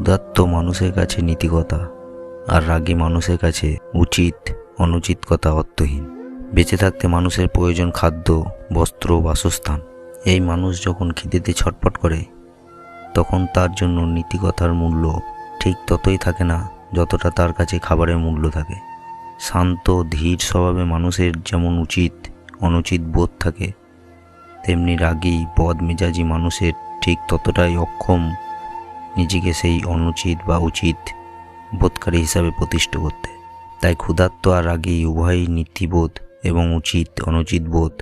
ক্ষুধার্ত মানুষের কাছে নীতিকথা আর রাগী মানুষের কাছে উচিত অনুচিত কথা অর্থহীন। বেঁচে থাকতে মানুষের প্রয়োজন খাদ্য, বস্ত্র, বাসস্থান। এই মানুষ যখন খিদেতে ছটফট করে তখন তার জন্য নীতিকথার মূল্য ঠিক ততই থাকে না যতটা তার কাছে খাবারের মূল্য থাকে। শান্ত ধীর স্বভাবে মানুষের যেমন উচিত অনুচিত বোধ থাকে, তেমনি রাগী বদমেজাজি মানুষের ঠিক ততটাই অক্ষম নিজেকে সেই অনুচিত বা উচিত বোধকারী হিসাবে প্রতিষ্ঠা করতে। তাই ক্ষুধার্ত আর রাগী উভয়ই নীতিবোধ এবং উচিত অনুচিত বোধ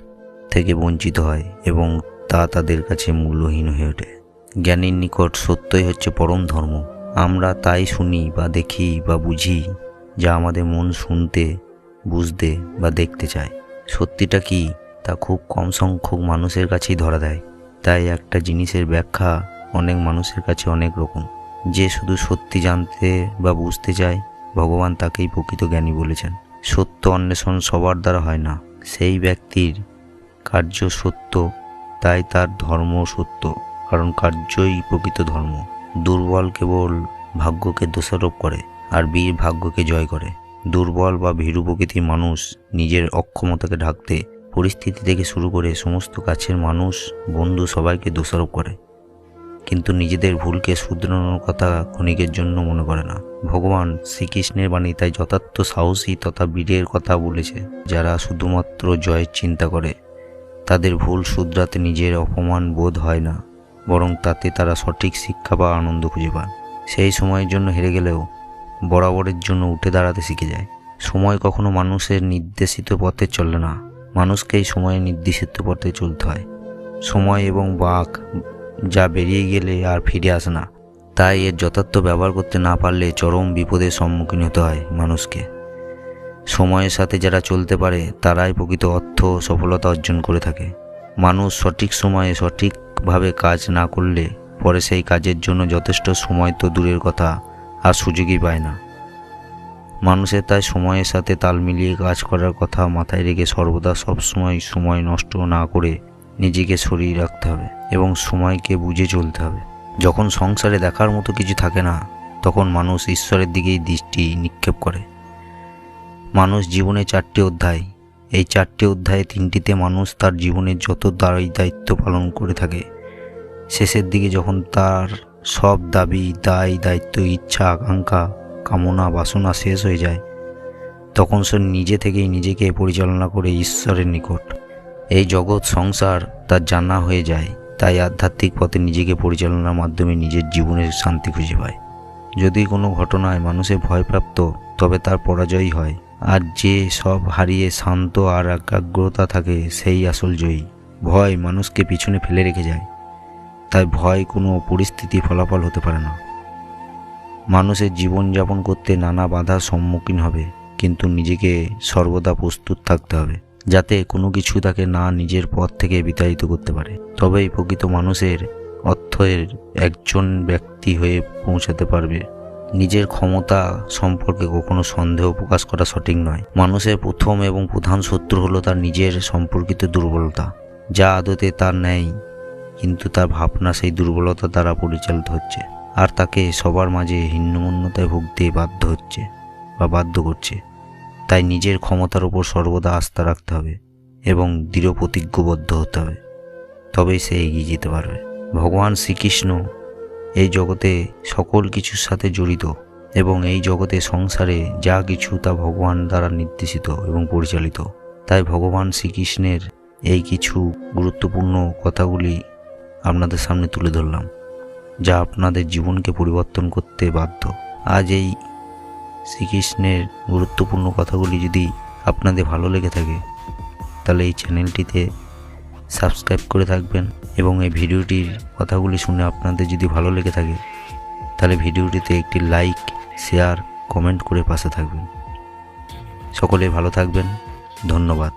থেকে বঞ্চিত হয় এবং তা তাদের কাছে মূল্যহীন হয়ে ওঠে। জ্ঞানীর নিকট সত্যই হচ্ছে পরম ধর্ম। আমরা তাই শুনি বা দেখি বা বুঝি যা আমাদের মন শুনতে, বুঝতে বা দেখতে চায়। সত্যিটা কি তা খুব কম সংখ্যক মানুষের কাছেই ধরা দেয়। তাই একটা জিনিসের ব্যাখ্যা অনেক মানুষের কাছে অনেক রকম। যে শুধু সত্যি জানতে বা বুঝতে চায়, ভগবান তাকেই প্রকৃত জ্ঞানী বলেছেন। সত্য অন্বেষণ সবার দ্বারা হয় না। সেই ব্যক্তির কার্য সত্য, তাই তার ধর্ম সত্য, কারণ কার্যই প্রকৃত ধর্ম। দুর্বল কেবল ভাগ্যকে দোষারোপ করে আর বীর ভাগ্যকে জয় করে। দুর্বল বা ভীরু প্রকৃতির মানুষ নিজের অক্ষমতাকে ঢাকতে পরিস্থিতি থেকে শুরু করে সমস্ত কাছের মানুষ, বন্ধু সবাইকে দোষারোপ করে, কিন্তু নিজেদের ভুলকে শুধরানোর কথা ক্ষণিকের জন্য মনে করে না। ভগবান শ্রীকৃষ্ণের বাণী তাই যথার্থ সাহসী তথা বীরের কথা বলেছে। যারা শুধুমাত্র জয়ের চিন্তা করে, তাদের ভুল শুধরাতে নিজের অপমান বোধ হয় না, বরং তাতে তারা সঠিক শিক্ষা বা আনন্দ খুঁজে পান। সেই সময়ের জন্য হেরে গেলেও বরাবরের জন্য উঠে দাঁড়াতে শিখে যায়। সময় কখনো মানুষের নির্দেশিত পথে চলে না, মানুষকেই সময়ের নির্দেশিত পথে চলতে হয়। সময় এবং বাঁক যা বেরিয়ে গেলে আর ফিরে আসে না, তাই এর যথার্থ ব্যবহার করতে না পারলে চরম বিপদের সম্মুখীন হতে হয় মানুষকে। সময়ের সাথে যারা চলতে পারে তারাই প্রকৃত অর্থ সফলতা অর্জন করে থাকে। মানুষ সঠিক সময়ে সঠিকভাবে কাজ না করলে পরে সেই কাজের জন্য যথেষ্ট সময় তো দূরের কথা, আর সুযোগই পায় না। মানুষের তাই সময়ের সাথে তাল মিলিয়ে কাজ করার কথা মাথায় রেখে সর্বদা সবসময় সময় নষ্ট না করে নিজেকে সরিয়ে রাখতে হবে এবং সময়কে বুঝে চলতে হবে। যখন সংসারে দেখার মতো কিছু থাকে না, তখন মানুষ ঈশ্বরের দিকেই দৃষ্টি নিক্ষেপ করে। মানুষ জীবনে 4টি অধ্যায়। এই 4টি অধ্যায়ে 3টিতে মানুষ তার জীবনের যত দায়িত্ব পালন করে থাকে, শেষের দিকে যখন তার সব দাবি দায়িত্ব, ইচ্ছা, আকাঙ্ক্ষা, কামনা, বাসনা শেষ হয়ে যায়, তখন সে নিজে থেকেই নিজেকে পরিচালনা করে ঈশ্বরের নিকট। এই জগৎ সংসার তার জানা হয়ে যায়। তাই আধ্যাত্মিক পথে নিজেকে পরিচালনার মাধ্যমে নিজের জীবনের শান্তি খুঁজে পায়। যদি কোনো ঘটনায় মানুষের ভয়প্রাপ্ত, তবে তার পরাজয়ই হয়। আর যে সব হারিয়ে শান্ত আর একাগ্রতা থাকে, সেই আসল জয়ী। ভয় মানুষকে পিছনে ফেলে রেখে যায়, তাই ভয় কোনো পরিস্থিতি ফলাফল হতে পারে না। মানুষের জীবনযাপন করতে নানা বাধার সম্মুখীন হবে, কিন্তু নিজেকে সর্বদা প্রস্তুত থাকতে হবে যাতে কোনো কিছু তাকে না নিজের পথ থেকে বিতাড়িত করতে পারে। তবেই প্রকৃত মানুষের অর্থের একজন ব্যক্তি হয়ে পৌঁছাতে পারবে। নিজের ক্ষমতা সম্পর্কে কখনো সন্দেহ প্রকাশ করা সঠিক নয়। মানুষের প্রথম এবং প্রধান শত্রু হলো তার নিজের সম্পর্কিত দুর্বলতা, যা আদতে তার নেই, কিন্তু তার ভাবনা সেই দুর্বলতা দ্বারা পরিচালিত হচ্ছে আর তাকে সবার মাঝে হীনমন্যতায় ভুগতে বাধ্য করছে। তাই নিজের ক্ষমতার উপর সর্বদা আস্থা রাখতে হবে এবং দৃঢ় প্রতিজ্ঞবদ্ধ হতে হবে, তবেই সে এগিয়ে যেতে পারবে। ভগবান শ্রীকৃষ্ণ এই জগতে সকল কিছুর সাথে জড়িত এবং এই জগতে সংসারে যা কিছু তা ভগবান দ্বারা নির্দেশিত এবং পরিচালিত। তাই ভগবান শ্রীকৃষ্ণের এই কিছু গুরুত্বপূর্ণ কথাগুলি আপনাদের সামনে তুলে ধরলাম, যা আপনাদের জীবনকে পরিবর্তন করতে বাধ্য। আজ এই শ্রীকৃষ্ণের গুরুত্বপূর্ণ কথাগুলি যদি আপনাদের ভালো লেগে থাকে, তাহলে এই চ্যানেলটিতে সাবস্ক্রাইব করে থাকবেন এবং এই ভিডিওটির কথাগুলি শুনে আপনাদের যদি ভালো লেগে থাকে, তাহলে ভিডিওটিতে একটি লাইক, শেয়ার, কমেন্ট করে পাশে থাকবেন। সকলে ভালো থাকবেন। ধন্যবাদ।